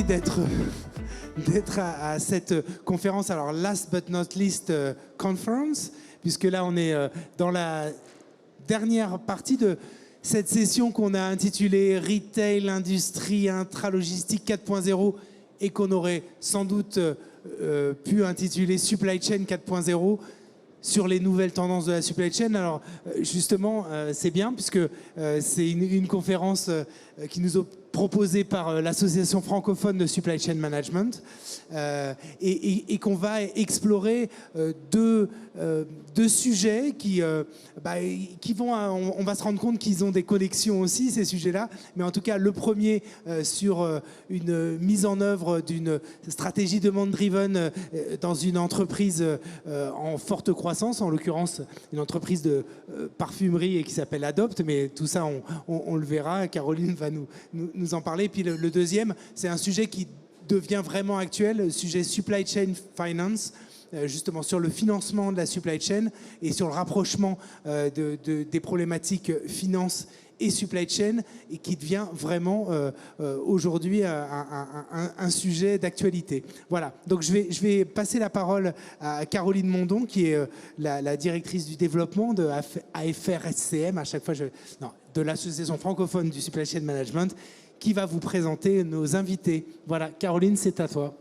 d'être à cette conférence. Alors, last but not least conference, puisque là, on est dans la dernière partie de cette session qu'on a intitulée Retail, Industrie, Intralogistique 4.0 et qu'on aurait sans doute pu intituler Supply Chain 4.0 sur les nouvelles tendances de la supply chain. Alors justement, c'est bien puisque c'est une conférence qui nous est proposée par l'association francophone de supply chain management et qu'on va explorer deux sujets qui vont, on va se rendre compte qu'ils ont des connexions aussi, ces sujets-là, mais en tout cas le premier sur une mise en œuvre d'une stratégie demand-driven dans une entreprise en forte croissance, en l'occurrence une entreprise de parfumerie et qui s'appelle Adopt, mais tout ça on le verra, Caroline va nous en parler. Puis le deuxième, c'est un sujet qui devient vraiment actuel, le sujet supply chain finance, justement sur le financement de la supply chain et sur le rapprochement des problématiques finance et supply chain, et qui devient vraiment aujourd'hui un sujet d'actualité. Voilà, donc je vais passer la parole à Caroline Mondon, qui est la directrice du développement de AFR-SCM, à chaque fois de l'association francophone du supply chain management, qui va vous présenter nos invités. Voilà, Caroline, c'est à toi.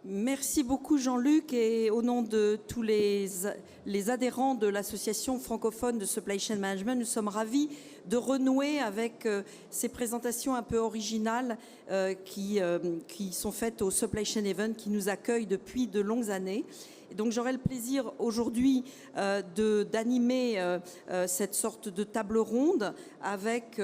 Merci beaucoup Jean-Luc, et au nom de tous les adhérents de l'association francophone de Supply Chain Management, nous sommes ravis de renouer avec ces présentations un peu originales qui sont faites au Supply Chain Event, qui nous accueille depuis de longues années. Et donc j'aurai le plaisir aujourd'hui d'animer cette sorte de table ronde avec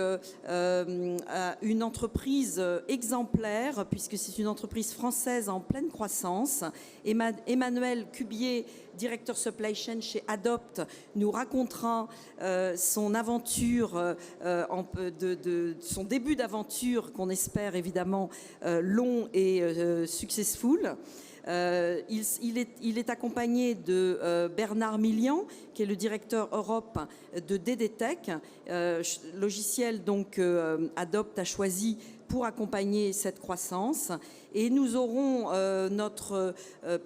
une entreprise exemplaire, puisque c'est une entreprise française en pleine croissance. Emmanuel Cubier, directeur supply chain chez Adopt, nous racontera son aventure, son début d'aventure qu'on espère évidemment long et successful. Il est accompagné de Bernard Millian, qui est le directeur Europe de DDTech, logiciel donc Adopt a choisi pour accompagner cette croissance. Et nous aurons notre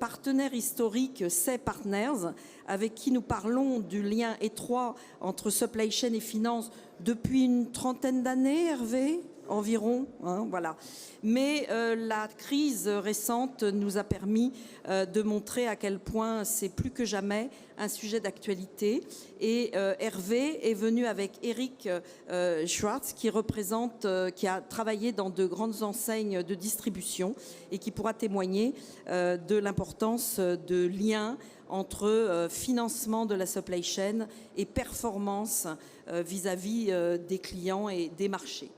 partenaire historique, C'est Partners, avec qui nous parlons du lien étroit entre supply chain et finance depuis une trentaine d'années, Hervé ? Environ, hein, voilà. Mais la crise récente nous a permis de montrer à quel point c'est plus que jamais un sujet d'actualité. Et Hervé est venu avec Eric Schwartz, qui a travaillé dans de grandes enseignes de distribution et qui pourra témoigner de l'importance de liens entre financement de la supply chain et performance vis-à-vis des clients et des marchés.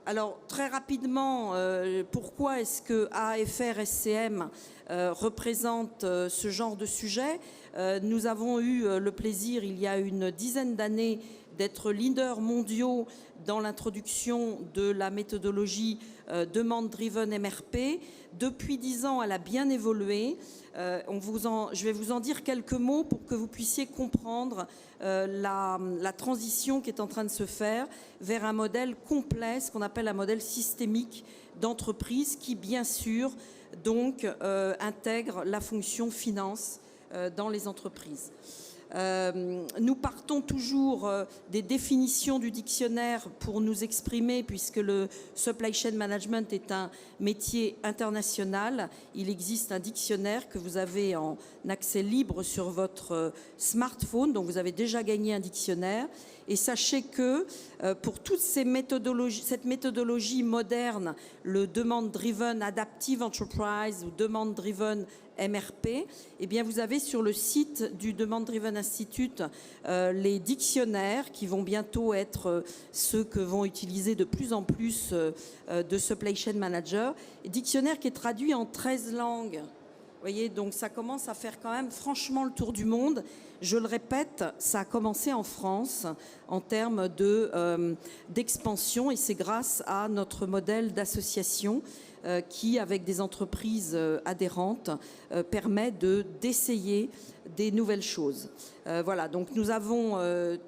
Alors, très rapidement, pourquoi est-ce que AFR-SCM représente ce genre de sujet ? Nous avons eu le plaisir, il y a une dizaine d'années, d'être leaders mondiaux dans l'introduction de la méthodologie Demand-Driven MRP. Depuis 10 ans, elle a bien évolué. Je vais vous en dire quelques mots pour que vous puissiez comprendre la transition qui est en train de se faire vers un modèle complet, ce qu'on appelle un modèle systémique d'entreprise qui, bien sûr, donc intègre la fonction finance dans les entreprises. Nous partons toujours des définitions du dictionnaire pour nous exprimer, puisque le supply chain management est un métier international. Il existe un dictionnaire que vous avez en accès libre sur votre smartphone, donc vous avez déjà gagné un dictionnaire. Et sachez que pour toute cette méthodologie moderne, le Demand-Driven Adaptive Enterprise ou Demand-Driven MRP, eh bien vous avez sur le site du Demand-Driven Institute les dictionnaires qui vont bientôt être ceux que vont utiliser de plus en plus de supply chain managers. Dictionnaire qui est traduit en 13 langues. Vous voyez, donc ça commence à faire quand même franchement le tour du monde. Je le répète, ça a commencé en France en termes d'expansion, et c'est grâce à notre modèle d'association qui, avec des entreprises adhérentes, permet d'essayer des nouvelles choses. Voilà, donc nous avons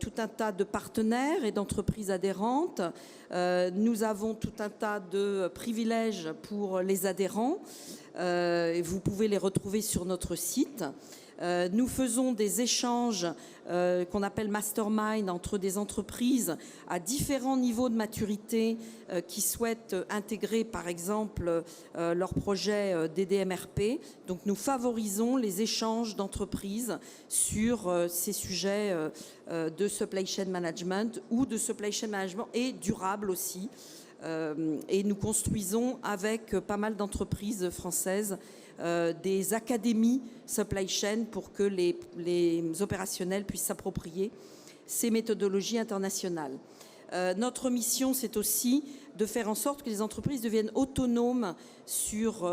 tout un tas de partenaires et d'entreprises adhérentes. Nous avons tout un tas de privilèges pour les adhérents. Vous pouvez les retrouver sur notre site. Nous faisons des échanges qu'on appelle mastermind entre des entreprises à différents niveaux de maturité qui souhaitent intégrer par exemple leur projet DDMRP. Donc nous favorisons les échanges d'entreprises sur ces sujets de supply chain management ou de supply chain management et durable aussi. Et nous construisons avec pas mal d'entreprises françaises des académies supply chain pour que les opérationnels puissent s'approprier ces méthodologies internationales. Notre mission, c'est aussi de faire en sorte que les entreprises deviennent autonomes sur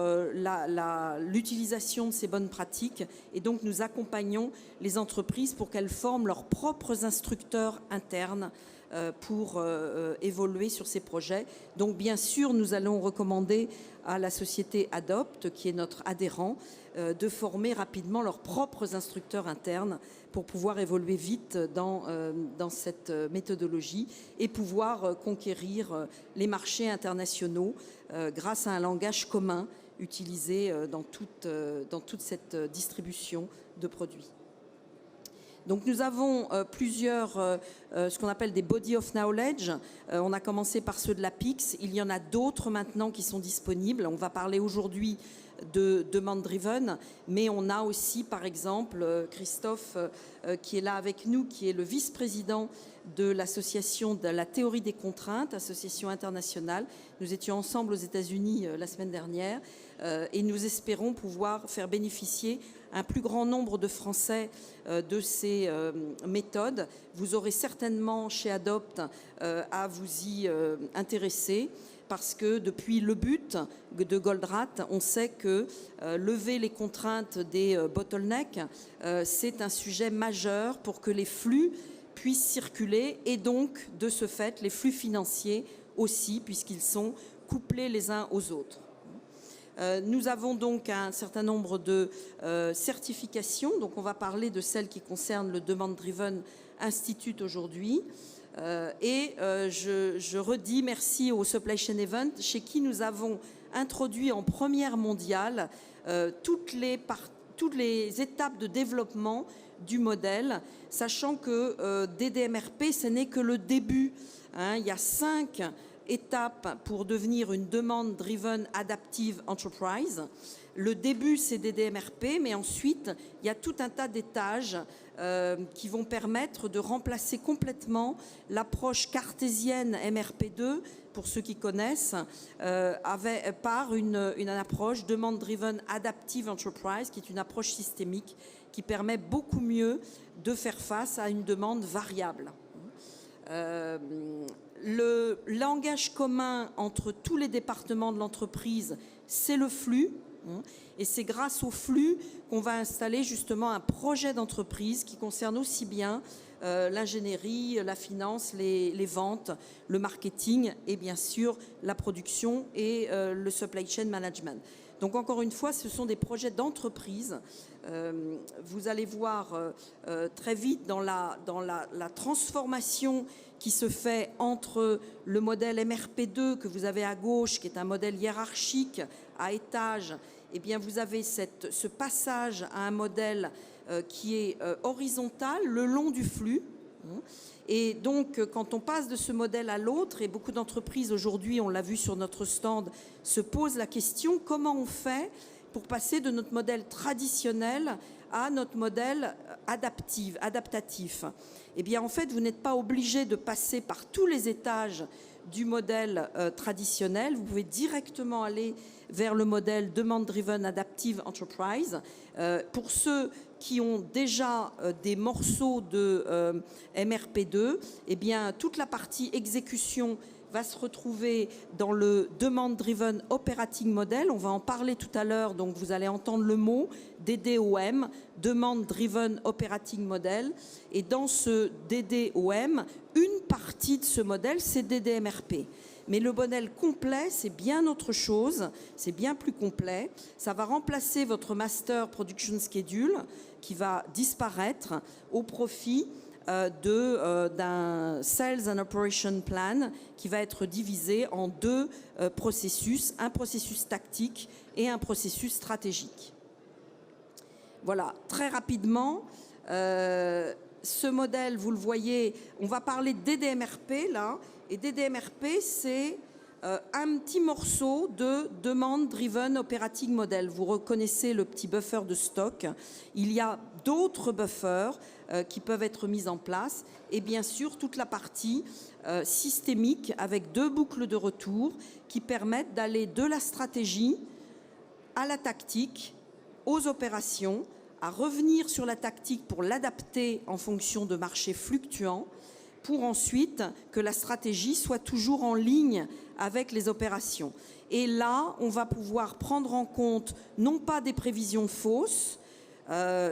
l'utilisation de ces bonnes pratiques. Et donc, nous accompagnons les entreprises pour qu'elles forment leurs propres instructeurs internes pour évoluer sur ces projets. Donc, bien sûr, nous allons recommander à la société Adopt, qui est notre adhérent, de former rapidement leurs propres instructeurs internes pour pouvoir évoluer vite dans cette méthodologie et pouvoir conquérir les marchés internationaux grâce à un langage commun utilisé dans toute cette distribution de produits. Donc nous avons plusieurs, ce qu'on appelle des body of knowledge. On a commencé par ceux de l'APIX. Il y en a d'autres maintenant qui sont disponibles. On va parler aujourd'hui de demande driven, mais on a aussi par exemple Christophe qui est là avec nous, qui est le vice-président de l'association de la théorie des contraintes, association internationale. Nous étions ensemble aux États-Unis la semaine dernière et nous espérons pouvoir faire bénéficier un plus grand nombre de Français de ces méthodes. Vous aurez certainement chez Adopt à vous y intéresser parce que depuis le but de Goldratt, on sait que lever les contraintes des bottlenecks, c'est un sujet majeur pour que les flux puissent circuler et donc, de ce fait, les flux financiers aussi, puisqu'ils sont couplés les uns aux autres. Nous avons donc un certain nombre de certifications. Donc on va parler de celles qui concernent le Demand Driven Institute aujourd'hui. Je redis merci au Supply Chain Event, chez qui nous avons introduit en première mondiale toutes les étapes de développement du modèle, sachant que DDMRP, ce n'est que le début. Il y a 5 étapes pour devenir une Demand Driven Adaptive Enterprise. Le début, c'est DDMRP, mais ensuite, il y a tout un tas d'étages qui vont permettre de remplacer complètement l'approche cartésienne MRP2, pour ceux qui connaissent, par une approche Demand Driven Adaptive Enterprise, qui est une approche systémique qui permet beaucoup mieux de faire face à une demande variable. Le langage commun entre tous les départements de l'entreprise, c'est le flux. Et c'est grâce au flux qu'on va installer justement un projet d'entreprise qui concerne aussi bien l'ingénierie, la finance, les ventes, le marketing et bien sûr la production et le supply chain management. Donc encore une fois, ce sont des projets d'entreprise. Vous allez voir très vite dans la transformation qui se fait entre le modèle MRP2 que vous avez à gauche, qui est un modèle hiérarchique à étage. Eh bien, vous avez ce passage à un modèle qui est horizontal le long du flux. Et donc, quand on passe de ce modèle à l'autre, et beaucoup d'entreprises aujourd'hui, on l'a vu sur notre stand, se posent la question comment on fait pour passer de notre modèle traditionnel à notre modèle adaptatif. Eh bien, en fait, vous n'êtes pas obligé de passer par tous les étages du modèle traditionnel. Vous pouvez directement aller vers le modèle Demand Driven Adaptive Enterprise. Pour ceux qui ont déjà des morceaux de MRP2, eh bien, toute la partie exécution va se retrouver dans le Demand Driven Operating Model. On va en parler tout à l'heure, donc vous allez entendre le mot DDOM, Demand Driven Operating Model. Et dans ce DDOM, une partie de ce modèle, c'est DDMRP. Mais le modèle complet, c'est bien autre chose, c'est bien plus complet. Ça va remplacer votre Master Production Schedule qui va disparaître au profit d'un Sales and Operation Plan qui va être divisé en deux processus, un processus tactique et un processus stratégique. Voilà, très rapidement, ce modèle, vous le voyez, on va parler de DDMRP là, et DDMRP, c'est un petit morceau de Demand Driven Operating Model. Vous reconnaissez le petit buffer de stock. Il y a d'autres buffers qui peuvent être mis en place et bien sûr toute la partie systémique avec deux boucles de retour qui permettent d'aller de la stratégie à la tactique, aux opérations, à revenir sur la tactique pour l'adapter en fonction de marchés fluctuants, pour ensuite que la stratégie soit toujours en ligne avec les opérations. Et là, on va pouvoir prendre en compte non pas des prévisions fausses,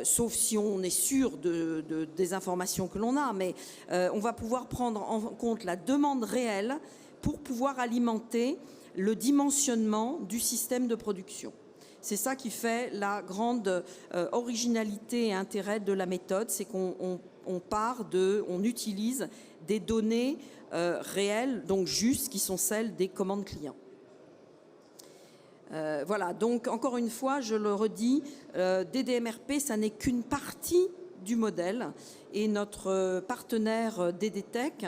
sauf si on est sûr des informations que l'on a, mais on va pouvoir prendre en compte la demande réelle pour pouvoir alimenter le dimensionnement du système de production. C'est ça qui fait la grande originalité et intérêt de la méthode, c'est qu'on on utilise des données réelles, donc justes, qui sont celles des commandes clients. Voilà, donc encore une fois, je le redis, DDMRP, ça n'est qu'une partie du modèle et notre partenaire DDTech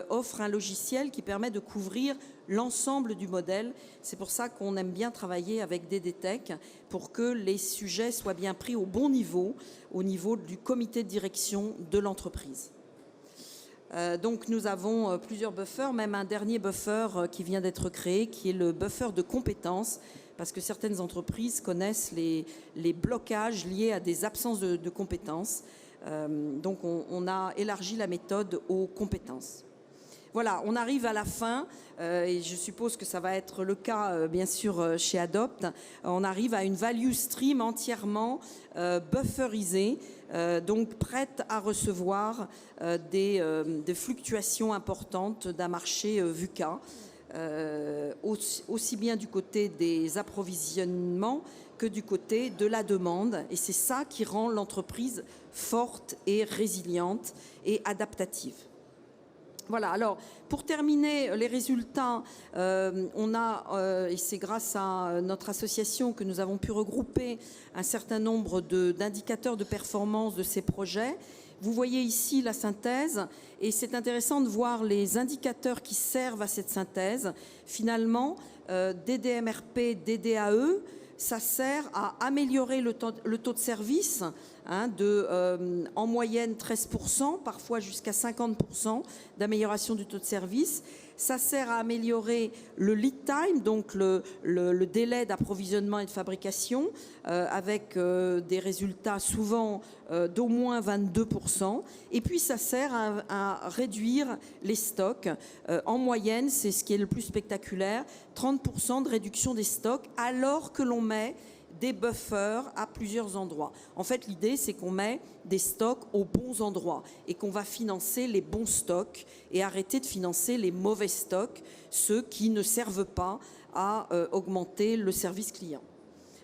offre un logiciel qui permet de couvrir l'ensemble du modèle. C'est pour ça qu'on aime bien travailler avec DDTech pour que les sujets soient bien pris au niveau du comité de direction de l'entreprise. Donc nous avons plusieurs buffers, même un dernier buffer qui vient d'être créé, qui est le buffer de compétences, parce que certaines entreprises connaissent les blocages liés à des absences de compétences. Donc on a élargi la méthode aux compétences. Voilà, on arrive à la fin, et je suppose que ça va être le cas, bien sûr, chez Adopt. On arrive à une value stream entièrement bufferisée, donc prête à recevoir des fluctuations importantes d'un marché VUCA, aussi bien du côté des approvisionnements que du côté de la demande. Et c'est ça qui rend l'entreprise forte et résiliente et adaptative. Voilà, alors pour terminer les résultats, et c'est grâce à notre association que nous avons pu regrouper un certain nombre d'indicateurs de performance de ces projets. Vous voyez ici la synthèse et c'est intéressant de voir les indicateurs qui servent à cette synthèse. Finalement, DDMRP, DDAE, ça sert à améliorer le taux de service, en moyenne 13%, parfois jusqu'à 50% d'amélioration du taux de service. Ça sert à améliorer le lead time, donc le délai d'approvisionnement et de fabrication, avec des résultats souvent d'au moins 22%. Et puis ça sert à réduire les stocks. En moyenne, c'est ce qui est le plus spectaculaire, 30% de réduction des stocks, alors que l'on met des buffers à plusieurs endroits. En fait, l'idée, c'est qu'on met des stocks aux bons endroits et qu'on va financer les bons stocks et arrêter de financer les mauvais stocks, ceux qui ne servent pas à augmenter le service client.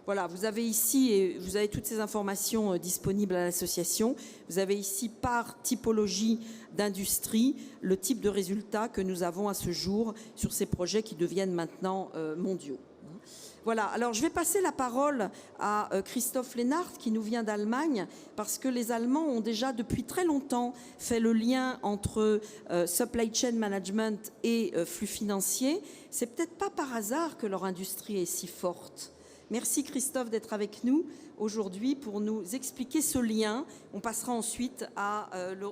Voilà, vous avez ici, et vous avez toutes ces informations disponibles à l'association, vous avez ici par typologie d'industrie le type de résultats que nous avons à ce jour sur ces projets qui deviennent maintenant mondiaux. Voilà, alors je vais passer la parole à Christoph Lennart qui nous vient d'Allemagne parce que les Allemands ont déjà depuis très longtemps fait le lien entre supply chain management et flux financiers. C'est peut-être pas par hasard que leur industrie est si forte. Merci Christophe d'être avec nous aujourd'hui pour nous expliquer ce lien. On passera ensuite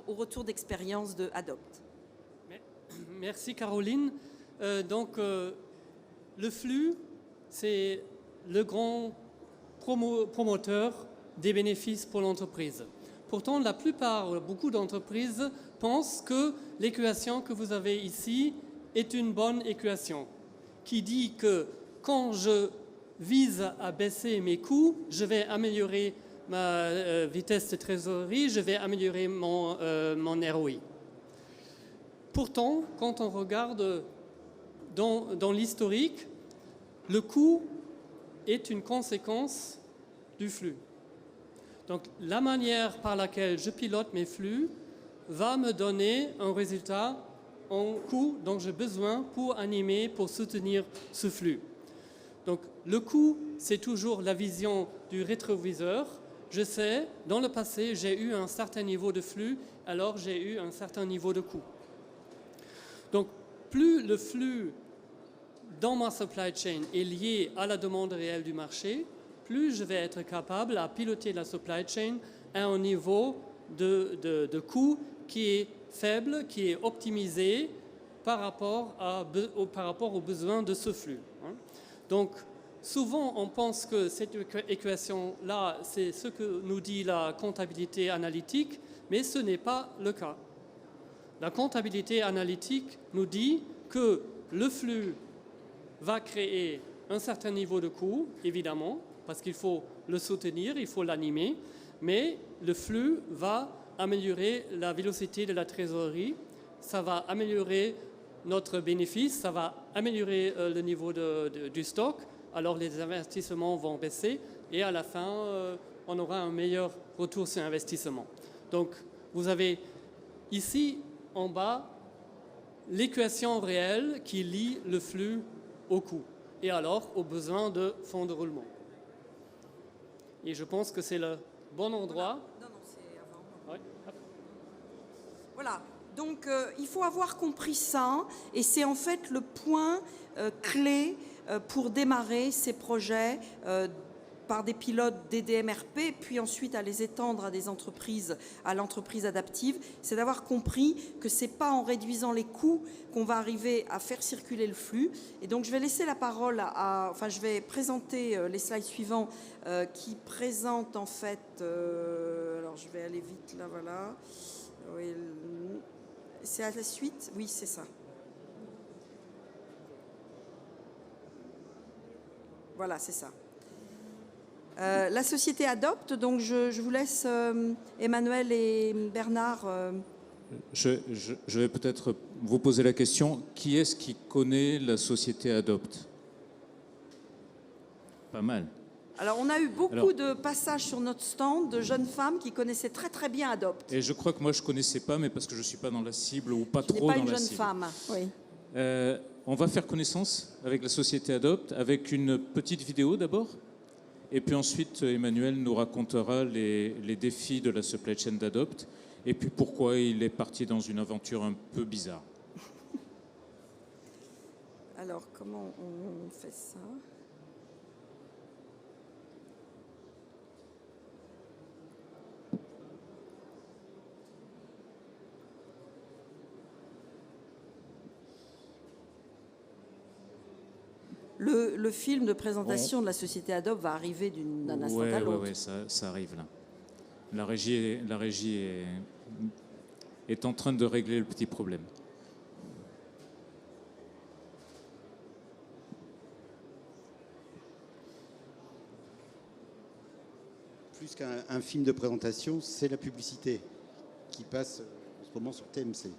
au retour d'expérience de Adopt. Merci Caroline. Le flux, c'est le grand promoteur des bénéfices pour l'entreprise. Pourtant, beaucoup d'entreprises pensent que l'équation que vous avez ici est une bonne équation, qui dit que quand je vise à baisser mes coûts, je vais améliorer ma vitesse de trésorerie, je vais améliorer mon ROI. Pourtant, quand on regarde dans l'historique, le coût est une conséquence du flux. Donc la manière par laquelle je pilote mes flux va me donner un résultat en coût dont j'ai besoin pour animer, pour soutenir ce flux. Donc le coût, c'est toujours la vision du rétroviseur. Je sais, dans le passé, j'ai eu un certain niveau de flux, alors j'ai eu un certain niveau de coût. Donc plus le flux dans ma supply chain est lié à la demande réelle du marché, plus je vais être capable à piloter la supply chain à un niveau de coût qui est faible, qui est optimisé par rapport aux besoins de ce flux. Donc, souvent, on pense que cette équation-là, c'est ce que nous dit la comptabilité analytique, mais ce n'est pas le cas. La comptabilité analytique nous dit que le flux va créer un certain niveau de coût, évidemment, parce qu'il faut le soutenir, il faut l'animer, mais le flux va améliorer la vélocité de la trésorerie, ça va améliorer notre bénéfice, ça va améliorer le niveau du stock, alors les investissements vont baisser et à la fin, on aura un meilleur retour sur investissement. Donc, vous avez ici en bas l'équation réelle qui lie le flux au coût et alors aux besoins de fonds de roulement. Et je pense que c'est le bon endroit. Non, c'est avant. Ouais. Voilà. Donc, il faut avoir compris ça, et c'est en fait le point clé pour démarrer ces projets par des pilotes DDMRP, puis ensuite à les étendre à des entreprises, à l'entreprise adaptive. C'est d'avoir compris que ce n'est pas en réduisant les coûts qu'on va arriver à faire circuler le flux. Et donc, je vais laisser la parole enfin, je vais présenter les slides suivants qui présentent en fait... alors, je vais aller vite, là, voilà. Oui, c'est à la suite? Oui, c'est ça. Voilà, c'est ça. La société adopte, donc je vous laisse Emmanuel et Bernard. Je vais peut-être vous poser la question, qui est-ce qui connaît la société adopte? Pas mal. Alors, on a eu beaucoup de passages sur notre stand de jeunes femmes qui connaissaient très très bien Adopt. Et je crois que moi je ne connaissais pas, mais parce que je ne suis pas dans la cible ou pas trop pas dans une la jeune cible. femme, oui. On va faire connaissance avec la société Adopt, avec une petite vidéo d'abord. Et puis ensuite, Emmanuel nous racontera les défis de la supply chain d'Adopt et puis pourquoi il est parti dans une aventure un peu bizarre. Alors, comment on fait ça ? Le film de présentation de la société Adopt va arriver d'un instant à l'autre. Oui, ça arrive là. La régie est en train de régler le petit problème. Plus qu'un film de présentation, c'est la publicité qui passe en ce moment sur TMC.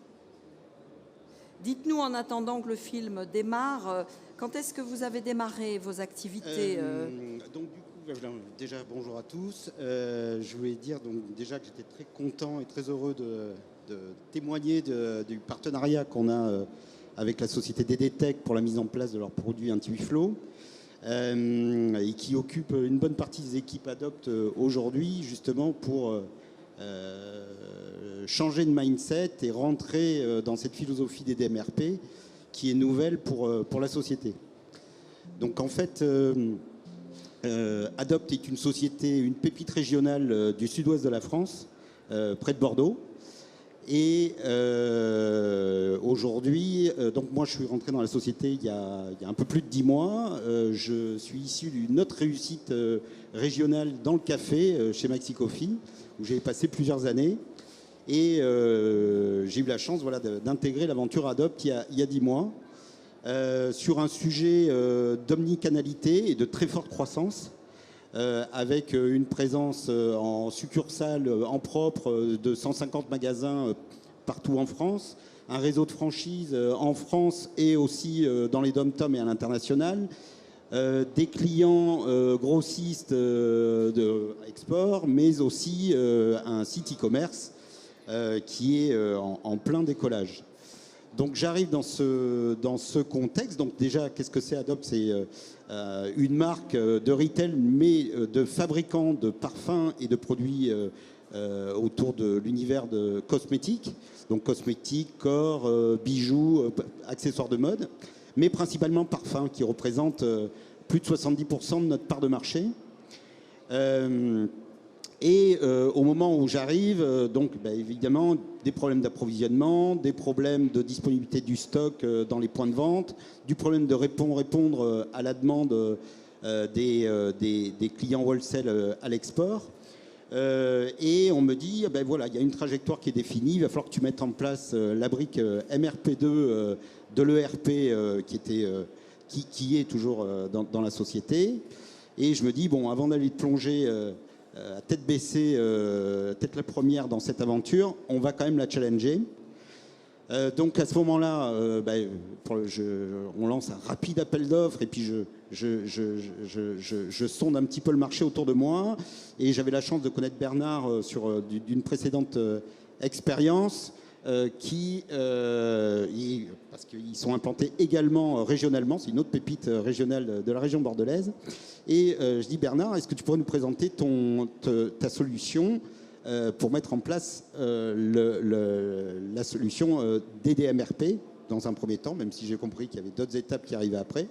Dites-nous, en attendant que le film démarre, quand est-ce que vous avez démarré vos activités Donc du coup, déjà bonjour à tous. Je voulais dire donc déjà que j'étais très content et très heureux de témoigner du partenariat qu'on a avec la société DDTech pour la mise en place de leurs produits Intuiflow et qui occupe une bonne partie des équipes Adopt aujourd'hui justement pour changer de mindset et rentrer dans cette philosophie des DMRP qui est nouvelle pour la société. Donc en fait, Adopt est une société, une pépite régionale du sud-ouest de la France, près de Bordeaux. Et aujourd'hui, donc moi je suis rentré dans la société il y a un peu plus de 10 mois. Je suis issu d'une autre réussite régionale dans le café chez Maxi Coffee, où j'ai passé plusieurs années. Et j'ai eu la chance d'intégrer l'aventure Adopt il y a 10 mois sur un sujet d'omnicanalité et de très forte croissance. Avec une présence en succursale en propre de 150 magasins partout en France, un réseau de franchises en France et aussi dans les dom-tom et à l'international. Des clients grossistes de export, mais aussi un site e-commerce qui est en plein décollage. Donc j'arrive dans ce contexte. Donc déjà, qu'est-ce que c'est Adopt? C'est une marque de retail, mais de fabricants de parfums et de produits autour de l'univers de cosmétiques. Donc cosmétiques, corps, bijoux, accessoires de mode, mais principalement parfums qui représentent plus de 70% de notre part de marché. Au moment où j'arrive, donc évidemment, des problèmes d'approvisionnement, des problèmes de disponibilité du stock dans les points de vente, du problème de répondre à la demande des clients wholesale à l'export. Et on me dit, voilà, il y a une trajectoire qui est définie, il va falloir que tu mettes en place la brique MRP2 de l'ERP qui est toujours dans la société. Et je me dis, bon, avant d'aller plonger à tête baissée, tête la première dans cette aventure, on va quand même la challenger. Donc à ce moment-là, on lance un rapide appel d'offres et puis je sonde un petit peu le marché autour de moi. Et j'avais la chance de connaître Bernard d'une précédente expérience parce qu'ils sont implantés également régionalement. C'est une autre pépite régionale de la région bordelaise. Et je dis, Bernard, est-ce que tu pourrais nous présenter ta solution pour mettre en place la solution DDMRP dans un premier temps, même si j'ai compris qu'il y avait d'autres étapes qui arrivaient après.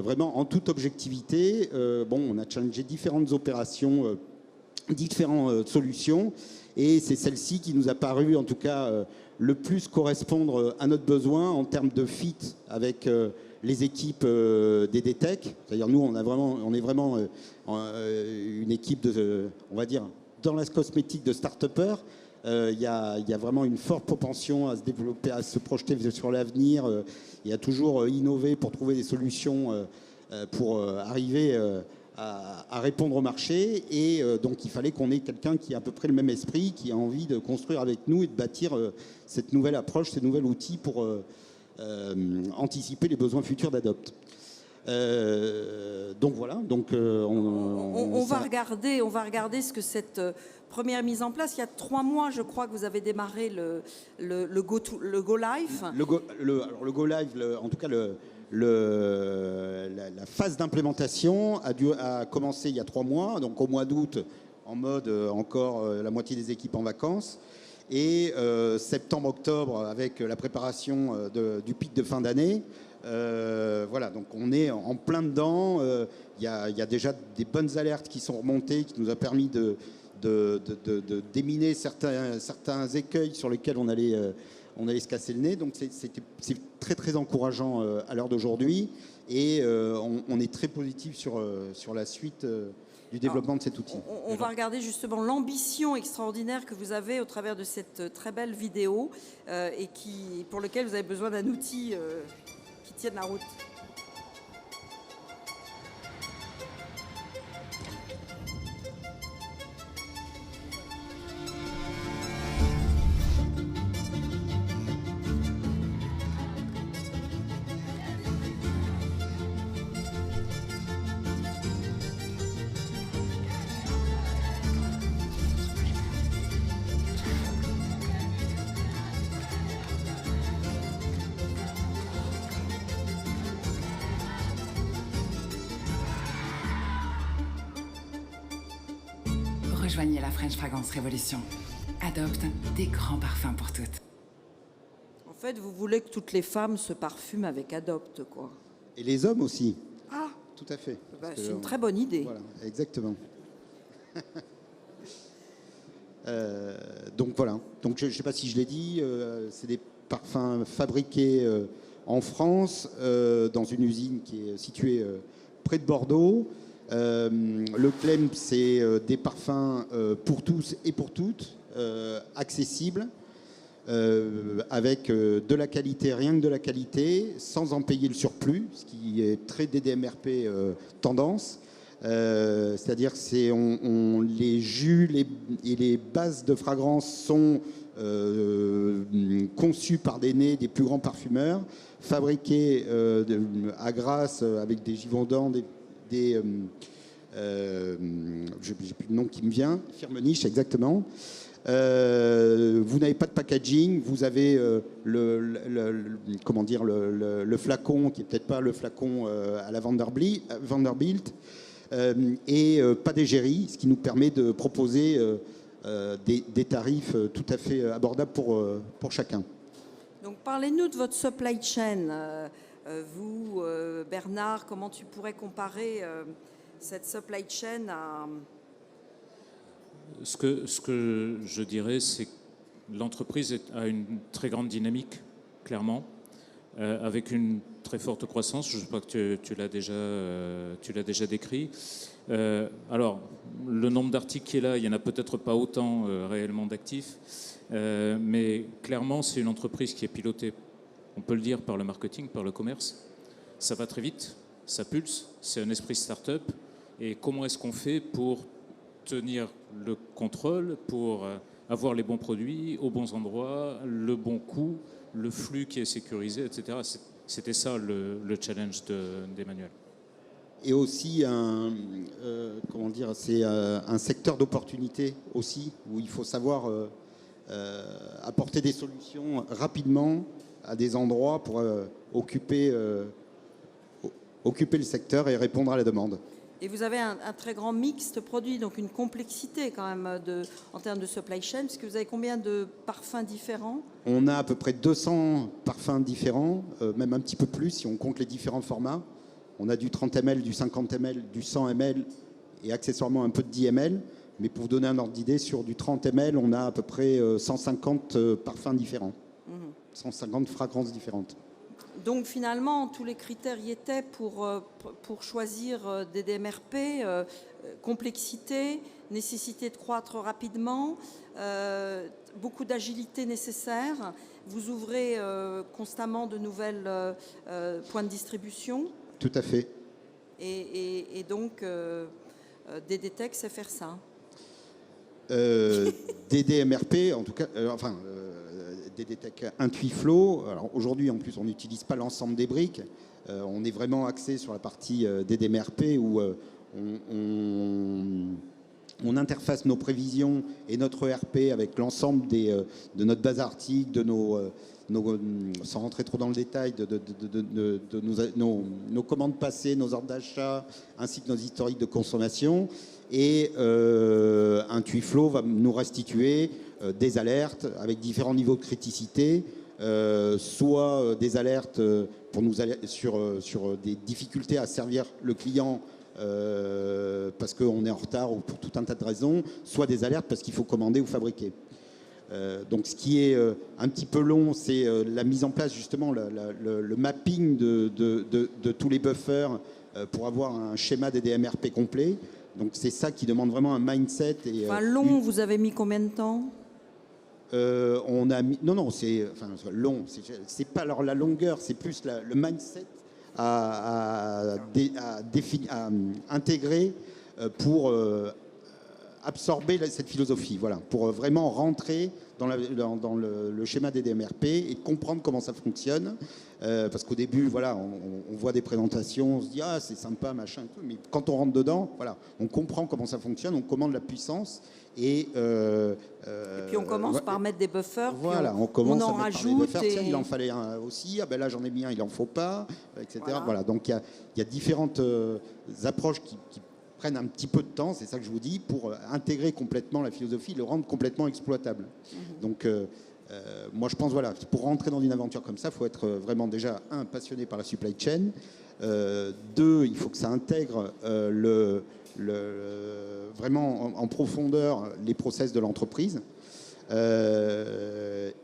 Vraiment, en toute objectivité, on a challengé différentes opérations, différentes solutions, et c'est celle-ci qui nous a paru, en tout cas, le plus correspondre à notre besoin en termes de fit avec les équipes d'EDTech. C'est-à-dire, nous, on est vraiment une équipe on va dire, dans la cosmétique de start-upers. Il y a vraiment une forte propension à se développer, à se projeter sur l'avenir et à toujours innover pour trouver des solutions pour arriver à répondre au marché. Et donc, il fallait qu'on ait quelqu'un qui a à peu près le même esprit, qui a envie de construire avec nous et de bâtir cette nouvelle approche, ces nouveaux outils pour anticiper les besoins futurs d'Adopt. Donc voilà. Donc on va regarder ce que cette première mise en place. Il y a 3 mois, je crois que vous avez démarré le Go Live. Le Go Live, en tout cas la phase d'implémentation a commencé il y a 3 mois, donc au mois d'août, en mode encore la moitié des équipes en vacances. Et septembre-octobre, avec la préparation du pic de fin d'année. Voilà, donc on est en plein dedans. Il y a déjà des bonnes alertes qui sont remontées, qui nous a permis de déminer certains écueils sur lesquels on allait se casser le nez. Donc c'est très très encourageant à l'heure d'aujourd'hui. Et on est très positif sur la suite du développement de cet outil. On va regarder justement l'ambition extraordinaire que vous avez au travers de cette très belle vidéo et pour lequel vous avez besoin d'un outil qui tienne la route. Rejoignez la French Fragrance Révolution. Adopte des grands parfums pour toutes. En fait, vous voulez que toutes les femmes se parfument avec Adopt, quoi. Et les hommes aussi. Ah, tout à fait. C'est une très bonne idée. Voilà, exactement. Donc voilà. Donc je ne sais pas si je l'ai dit, c'est des parfums fabriqués en France dans une usine qui est située près de Bordeaux. Le claim, c'est des parfums pour tous et pour toutes, accessibles, avec de la qualité, rien que de la qualité, sans en payer le surplus, ce qui est très DDMRP tendance, C'est-à-dire que les jus et les bases de fragrance sont conçus par des nez des plus grands parfumeurs, fabriqués à Grasse avec des Givaudan, j'ai plus le nom qui me vient, Firmenich exactement. Vous n'avez pas de packaging, vous avez le flacon qui est peut-être pas le flacon à la Vanderbilt et pas d'égérie, ce qui nous permet de proposer des tarifs tout à fait abordables pour chacun. Donc parlez-nous de votre supply chain. Vous, Bernard, comment tu pourrais comparer cette supply chain à... Ce que je dirais, c'est que l'entreprise a une très grande dynamique, clairement, avec une très forte croissance. Je crois que tu l'as déjà décrit. Alors, le nombre d'articles qui est là, il n'y en a peut-être pas autant réellement d'actifs, mais clairement, c'est une entreprise qui est pilotée, on peut le dire, par le marketing, par le commerce. Ça va très vite, ça pulse, c'est un esprit start-up. Et comment est-ce qu'on fait pour tenir le contrôle, pour avoir les bons produits aux bons endroits, le bon coût, le flux qui est sécurisé, etc. C'était ça le challenge d'Emmanuel. Et aussi c'est un secteur d'opportunité aussi, où il faut savoir apporter des solutions rapidement à des endroits pour occuper le secteur et répondre à la demande. Et vous avez un très grand mix de produits, donc une complexité quand même en termes de supply chain, parce que vous avez combien de parfums différents? On a à peu près 200 parfums différents, même un petit peu plus si on compte les différents formats. On a du 30 ml, du 50 ml, du 100 ml et accessoirement un peu de 10 ml. Mais pour vous donner un ordre d'idée, sur du 30 ml, on a à peu près 150 parfums différents, 150 fragrances différentes. Donc finalement, tous les critères y étaient pour choisir des DMRP, complexité, nécessité de croître rapidement, beaucoup d'agilité nécessaire. Vous ouvrez constamment de nouvelles points de distribution. Tout à fait. Et donc, DDTech sait faire ça. Des DMRP, en tout cas, DDTech Intuiflow. Alors aujourd'hui, en plus, on n'utilise pas l'ensemble des briques. On est vraiment axé sur la partie DDMRP où on interface nos prévisions et notre ERP avec l'ensemble de notre base article, sans rentrer trop dans le détail, de nos commandes passées, nos ordres d'achat, ainsi que nos historiques de consommation. Et Intuiflow va nous restituer des alertes avec différents niveaux de criticité, soit des alertes pour nous sur des difficultés à servir le client parce qu'on est en retard ou pour tout un tas de raisons, soit des alertes parce qu'il faut commander ou fabriquer. Donc ce qui est un petit peu long, c'est la mise en place justement, le mapping de tous les buffers pour avoir un schéma des DMRP complet. Donc c'est ça qui demande vraiment un mindset. Et, long, vous avez mis combien de temps? On a mis, non, c'est long. C'est pas alors la longueur, c'est plus le mindset à intégrer pour absorber cette philosophie. Voilà, pour vraiment rentrer dans le schéma des DMRP et comprendre comment ça fonctionne. Parce qu'au début, voilà, on voit des présentations, on se dit c'est sympa, machin, et tout, mais quand on rentre dedans, voilà, on comprend comment ça fonctionne, on commande la puissance et puis on commence par mettre des buffers. Voilà, on commence en à mettre rajoute. Des buffers. Tiens, il en fallait un aussi. Ah ben là j'en ai mis un, il en faut pas, etc. Voilà, donc il y a différentes approches qui prennent un petit peu de temps, c'est ça que je vous dis, pour intégrer complètement la philosophie, le rendre complètement exploitable. Donc moi je pense, voilà, pour rentrer dans une aventure comme ça, il faut être vraiment déjà, passionné par la supply chain, deux, il faut que ça intègre vraiment en profondeur les process de l'entreprise.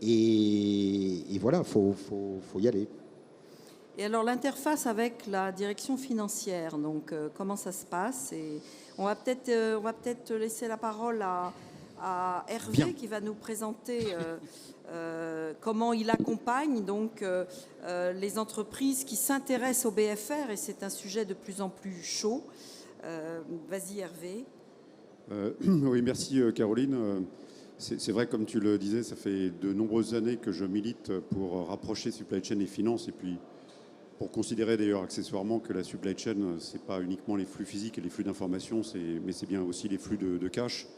Et voilà, faut y aller. Et alors l'interface avec la direction financière, donc comment ça se passe? Et on va peut-être laisser la parole à Hervé. Bien. Qui va nous présenter comment il accompagne donc les entreprises qui s'intéressent au BFR, et c'est un sujet de plus en plus chaud. Vas-y Hervé. Oui, merci Caroline. C'est vrai, comme tu le disais, ça fait de nombreuses années que je milite pour rapprocher supply chain et finance, et puis pour considérer d'ailleurs accessoirement que la supply chain, c'est pas uniquement les flux physiques et les flux d'informations, mais c'est bien aussi les flux de cash.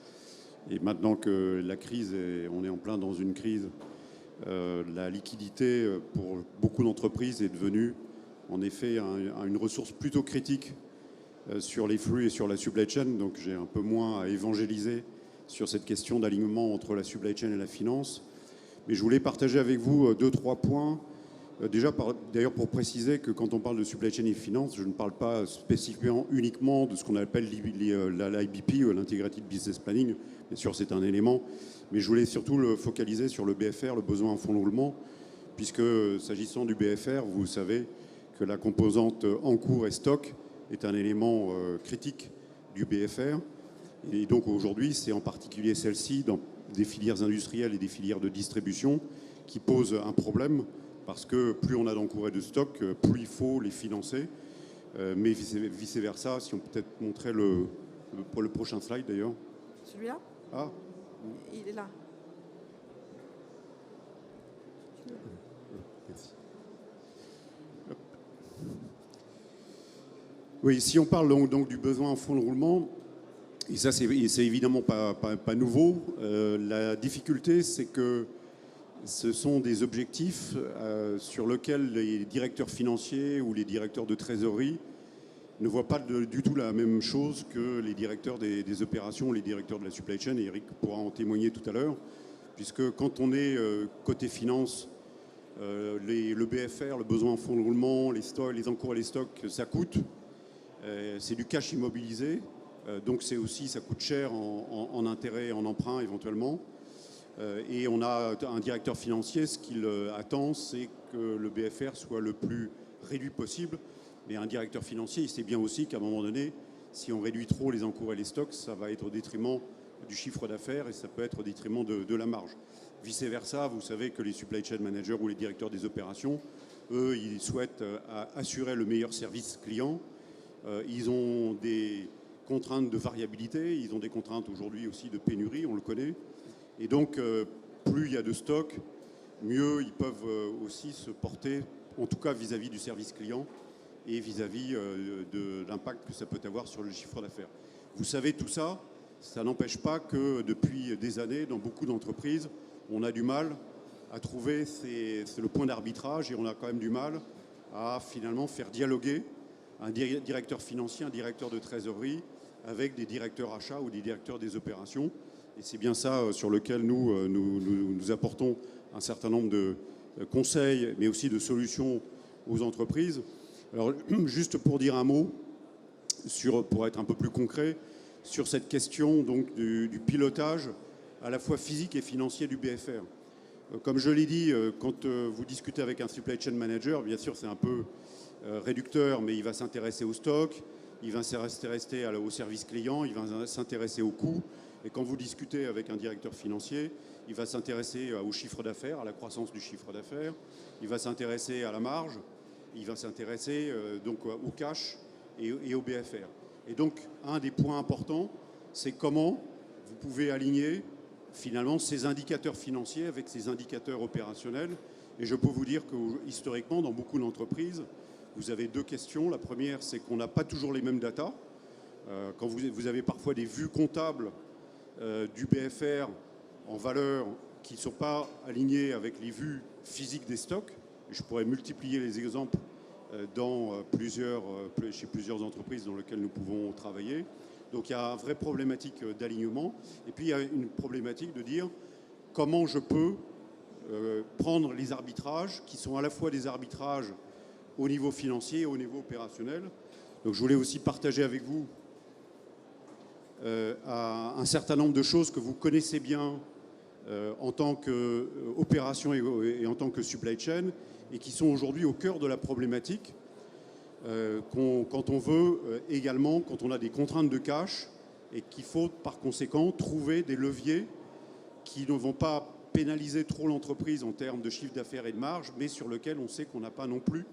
Et maintenant que la crise, on est en plein dans une crise, la liquidité pour beaucoup d'entreprises est devenue en effet une ressource plutôt critique sur les flux et sur la supply chain. Donc j'ai un peu moins à évangéliser sur cette question d'alignement entre la supply chain et la finance. Mais je voulais partager avec vous 2-3 points. Déjà, d'ailleurs, pour préciser que quand on parle de supply chain et finance, je ne parle pas spécifiquement uniquement de ce qu'on appelle l'IBP, l'Integrated Business Planning. Bien sûr, c'est un élément. Mais je voulais surtout le focaliser sur le BFR, le besoin en fonds de roulement, puisque s'agissant du BFR, vous savez que la composante encours et stock est un élément critique du BFR. Et donc aujourd'hui, c'est en particulier celle-ci, dans des filières industrielles et des filières de distribution, qui pose un problème, parce que plus on a d'encours et de stock, plus il faut les financer. Mais vice-versa, si on peut peut-être montrer pour le prochain slide d'ailleurs. Celui-là ? Ah. Il est là. Merci. Oui, si on parle donc du besoin en fonds de roulement, et ça c'est évidemment pas nouveau, la difficulté c'est que ce sont des objectifs sur lesquels les directeurs financiers ou les directeurs de trésorerie ne voient pas du tout la même chose que les directeurs des opérations, les directeurs de la supply chain, et Eric pourra en témoigner tout à l'heure, puisque quand on est côté finance, le BFR, le besoin en fonds de roulement, les stocks, les encours et les stocks, ça coûte. C'est du cash immobilisé, donc ça coûte cher en intérêt, en emprunt éventuellement. Et on a un directeur financier, ce qu'il attend, c'est que le BFR soit le plus réduit possible. Mais un directeur financier, il sait bien aussi qu'à un moment donné, si on réduit trop les encours et les stocks, ça va être au détriment du chiffre d'affaires et ça peut être au détriment de la marge. Vice-versa, vous savez que les supply chain managers ou les directeurs des opérations, eux, ils souhaitent assurer le meilleur service client. Ils ont des contraintes de variabilité, ils ont des contraintes aujourd'hui aussi de pénurie, on le connaît. Et donc, plus il y a de stock, mieux ils peuvent aussi se porter, en tout cas vis-à-vis du service client et vis-à-vis de l'impact que ça peut avoir sur le chiffre d'affaires. Vous savez tout ça, ça n'empêche pas que depuis des années, dans beaucoup d'entreprises, on a du mal à trouver, c'est le point d'arbitrage, et on a quand même du mal à finalement faire dialoguer un directeur financier, un directeur de trésorerie avec des directeurs achats ou des directeurs des opérations. Et c'est bien ça sur lequel nous apportons un certain nombre de conseils, mais aussi de solutions aux entreprises. Alors, juste pour dire un mot, pour être un peu plus concret, sur cette question donc, du pilotage à la fois physique et financier du BFR. Comme je l'ai dit, quand vous discutez avec un supply chain manager, bien sûr c'est un peu réducteur, mais il va s'intéresser au stock, il va s'intéresser au service client, il va s'intéresser aux coûts. Et quand vous discutez avec un directeur financier, il va s'intéresser au chiffre d'affaires, à la croissance du chiffre d'affaires, il va s'intéresser à la marge, il va s'intéresser donc au cash et au BFR. Et donc, un des points importants, c'est comment vous pouvez aligner finalement ces indicateurs financiers avec ces indicateurs opérationnels. Et je peux vous dire que historiquement, dans beaucoup d'entreprises, vous avez deux questions. La première, c'est qu'on n'a pas toujours les mêmes datas. Quand vous avez parfois des vues comptables du BFR en valeur qui ne sont pas alignées avec les vues physiques des stocks. Je pourrais multiplier les exemples chez plusieurs entreprises dans lesquelles nous pouvons travailler. Donc il y a une vraie problématique d'alignement. Et puis il y a une problématique de dire comment je peux prendre les arbitrages qui sont à la fois des arbitrages au niveau financier et au niveau opérationnel. Donc je voulais aussi partager avec vous un certain nombre de choses que vous connaissez bien en tant qu'opération et en tant que supply chain et qui sont aujourd'hui au cœur de la problématique quand on veut également, quand on a des contraintes de cash et qu'il faut par conséquent trouver des leviers qui ne vont pas pénaliser trop l'entreprise en termes de chiffre d'affaires et de marge, mais sur lesquels on sait qu'on n'a pas non plus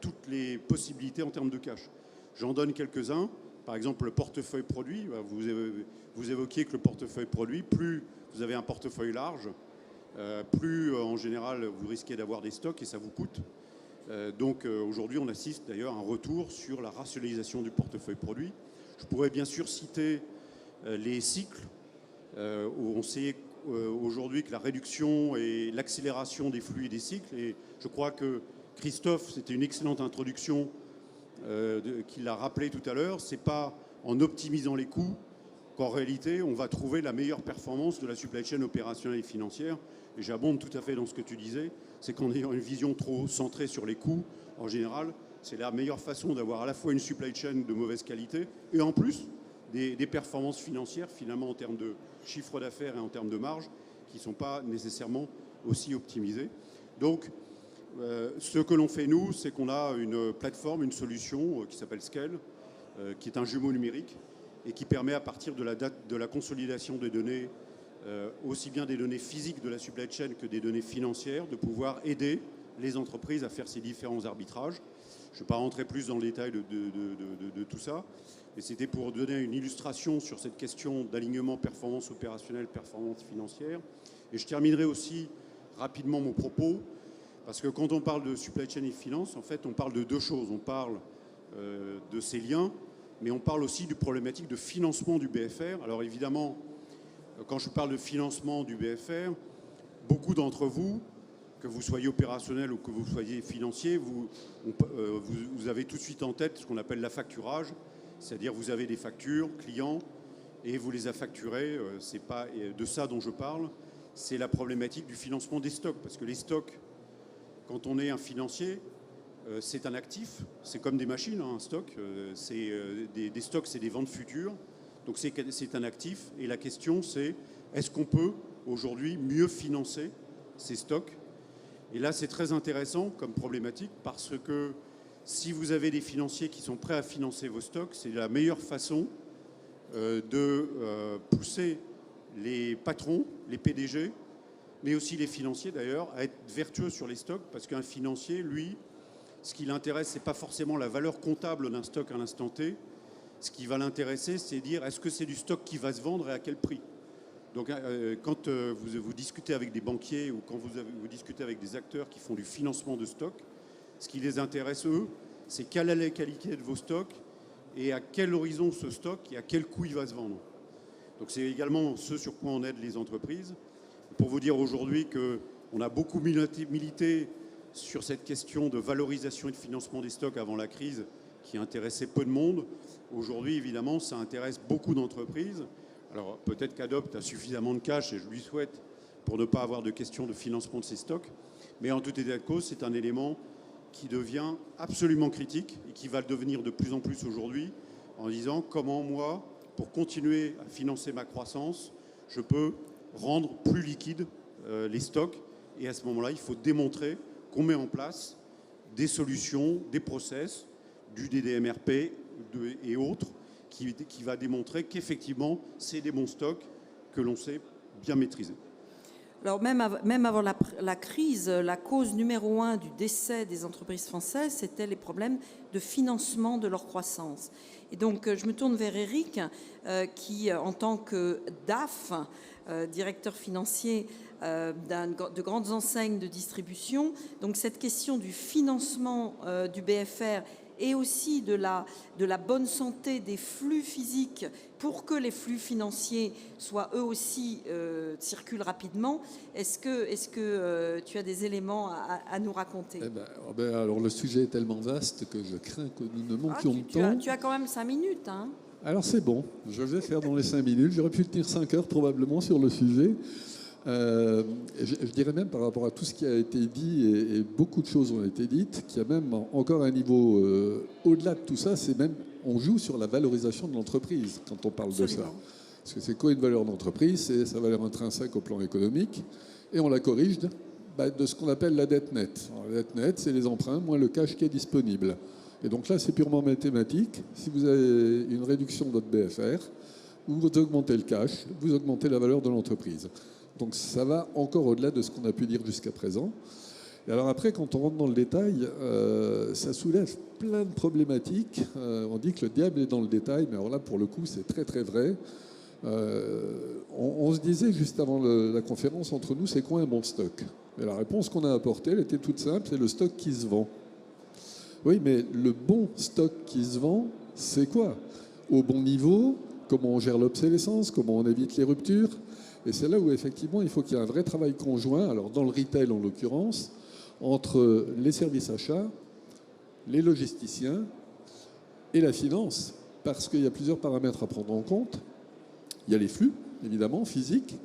toutes les possibilités en termes de cash. J'en donne quelques-uns. Par exemple, le portefeuille produit, vous évoquiez que le portefeuille produit, plus vous avez un portefeuille large, plus en général vous risquez d'avoir des stocks et ça vous coûte. Donc aujourd'hui on assiste d'ailleurs à un retour sur la rationalisation du portefeuille produit. Je pourrais bien sûr citer les cycles, où on sait aujourd'hui que la réduction et l'accélération des flux et des cycles, et je crois que Christophe, c'était une excellente introduction qu'il a rappelé tout à l'heure, c'est pas en optimisant les coûts qu'en réalité on va trouver la meilleure performance de la supply chain opérationnelle et financière. Et j'abonde tout à fait dans ce que tu disais, c'est qu'en ayant une vision trop centrée sur les coûts, en général, c'est la meilleure façon d'avoir à la fois une supply chain de mauvaise qualité et en plus des performances financières finalement en termes de chiffre d'affaires et en termes de marge qui ne sont pas nécessairement aussi optimisées. Donc ce que l'on fait nous, c'est qu'on a une plateforme, une solution qui s'appelle Scale, qui est un jumeau numérique et qui permet à partir de la consolidation des données, aussi bien des données physiques de la supply chain que des données financières, de pouvoir aider les entreprises à faire ces différents arbitrages. Je ne vais pas rentrer plus dans le détail de tout ça, mais c'était pour donner une illustration sur cette question d'alignement performance opérationnelle, performance financière. Et je terminerai aussi rapidement mon propos, parce que quand on parle de supply chain et finance, en fait, on parle de deux choses. On parle de ces liens, mais on parle aussi du problématique de financement du BFR. Alors évidemment, quand je parle de financement du BFR, beaucoup d'entre vous, que vous soyez opérationnel ou que vous soyez financier, vous avez tout de suite en tête ce qu'on appelle l'affacturage, c'est-à-dire vous avez des factures clients et vous les affacturez. C'est pas de ça dont je parle, c'est la problématique du financement des stocks, parce que les stocks, quand on est un financier, c'est un actif, c'est comme des machines, hein, un stock, des stocks, c'est des ventes futures, donc c'est un actif, et la question c'est, est-ce qu'on peut aujourd'hui mieux financer ces stocks? Et là c'est très intéressant comme problématique, parce que si vous avez des financiers qui sont prêts à financer vos stocks, c'est la meilleure façon de pousser les patrons, les PDG, mais aussi les financiers d'ailleurs, à être vertueux sur les stocks, parce qu'un financier, lui, ce qui l'intéresse, c'est pas forcément la valeur comptable d'un stock à l'instant T. Ce qui va l'intéresser, c'est dire est-ce que c'est du stock qui va se vendre et à quel prix. Donc quand vous discutez avec des banquiers ou quand vous discutez avec des acteurs qui font du financement de stock, ce qui les intéresse, eux, c'est quelle est la qualité de vos stocks et à quel horizon ce stock et à quel coût il va se vendre. Donc c'est également ce sur quoi on aide les entreprises. Pour vous dire aujourd'hui qu'on a beaucoup milité sur cette question de valorisation et de financement des stocks avant la crise qui intéressait peu de monde. Aujourd'hui, évidemment, ça intéresse beaucoup d'entreprises. Alors peut-être qu'Adopt a suffisamment de cash, et je lui souhaite, pour ne pas avoir de question de financement de ses stocks. Mais en tout état de cause, c'est un élément qui devient absolument critique et qui va le devenir de plus en plus aujourd'hui en disant comment moi, pour continuer à financer ma croissance, je peux rendre plus liquides les stocks. Et à ce moment-là, il faut démontrer qu'on met en place des solutions, des process, du DDMRP et autres, qui va démontrer qu'effectivement, c'est des bons stocks que l'on sait bien maîtriser. Alors même avant la crise, la cause numéro 1 du décès des entreprises françaises, c'était les problèmes de financement de leur croissance. Et donc je me tourne vers Eric, qui en tant que DAF, directeur financier de grandes enseignes de distribution, donc cette question du financement du BFR et aussi de la bonne santé des flux physiques pour que les flux financiers soient eux aussi circulent rapidement. Est-ce que tu as des éléments à nous raconter? Alors le sujet est tellement vaste que je crains que nous ne manquions de temps. Tu as quand même 5 minutes. Hein. Alors c'est bon, je vais faire dans les 5 minutes. J'aurais pu tenir 5 heures probablement sur le sujet. Je dirais même par rapport à tout ce qui a été dit, et beaucoup de choses ont été dites, qu'il y a même encore un niveau au-delà de tout ça, c'est même, on joue sur la valorisation de l'entreprise quand on parle Absolument. de ça. Parce que c'est quoi une valeur d'entreprise? C'est sa valeur intrinsèque au plan économique, et on la corrige de ce qu'on appelle la dette nette. Alors, la dette nette, c'est les emprunts moins le cash qui est disponible. Et donc là, c'est purement mathématique. Si vous avez une réduction de votre BFR, vous augmentez le cash, vous augmentez la valeur de l'entreprise. Donc ça va encore au-delà de ce qu'on a pu dire jusqu'à présent. Et alors après, quand on rentre dans le détail, ça soulève plein de problématiques. On dit que le diable est dans le détail, mais alors là, pour le coup, c'est très très vrai. On se disait juste avant la conférence entre nous, c'est quoi un bon stock? Et la réponse qu'on a apportée, elle était toute simple, c'est le stock qui se vend. Oui, mais le bon stock qui se vend, c'est quoi? Au bon niveau, comment on gère l'obsolescence, comment on évite les ruptures. Et c'est là où effectivement il faut qu'il y ait un vrai travail conjoint, alors dans le retail en l'occurrence, entre les services achats, les logisticiens et la finance, parce qu'il y a plusieurs paramètres à prendre en compte. Il y a les flux, évidemment, physiques,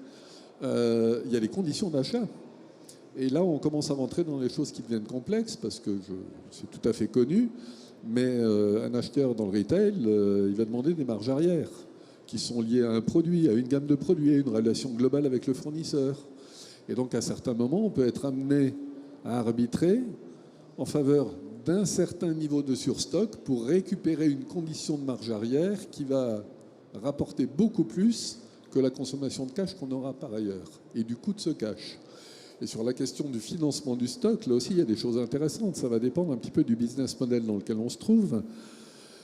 il y a les conditions d'achat. Et là, on commence à rentrer dans les choses qui deviennent complexes, parce que c'est tout à fait connu, mais un acheteur dans le retail, il va demander des marges arrière, qui sont liées à un produit, à une gamme de produits, à une relation globale avec le fournisseur. Et donc, à certains moments, on peut être amené à arbitrer en faveur d'un certain niveau de surstock pour récupérer une condition de marge arrière qui va rapporter beaucoup plus que la consommation de cash qu'on aura par ailleurs, et du coût de ce cash. Et sur la question du financement du stock, là aussi, il y a des choses intéressantes. Ça va dépendre un petit peu du business model dans lequel on se trouve.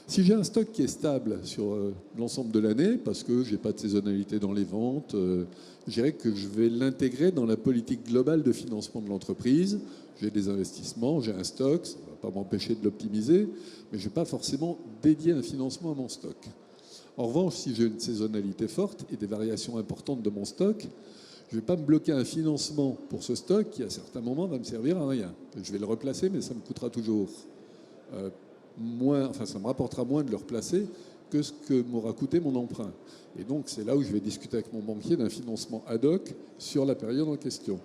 Si j'ai un stock qui est stable sur l'ensemble de l'année, parce que je n'ai pas de saisonnalité dans les ventes, je dirais que je vais l'intégrer dans la politique globale de financement de l'entreprise. J'ai des investissements, j'ai un stock, ça ne va pas m'empêcher de l'optimiser, mais je ne vais pas forcément dédier un financement à mon stock. En revanche, si j'ai une saisonnalité forte et des variations importantes de mon stock, je ne vais pas me bloquer un financement pour ce stock qui, à certains moments, va me servir à rien. Je vais le replacer, mais ça me coûtera toujours moins, enfin, ça me rapportera moins de le replacer que ce que m'aura coûté mon emprunt. Et donc, c'est là où je vais discuter avec mon banquier d'un financement ad hoc sur la période en question.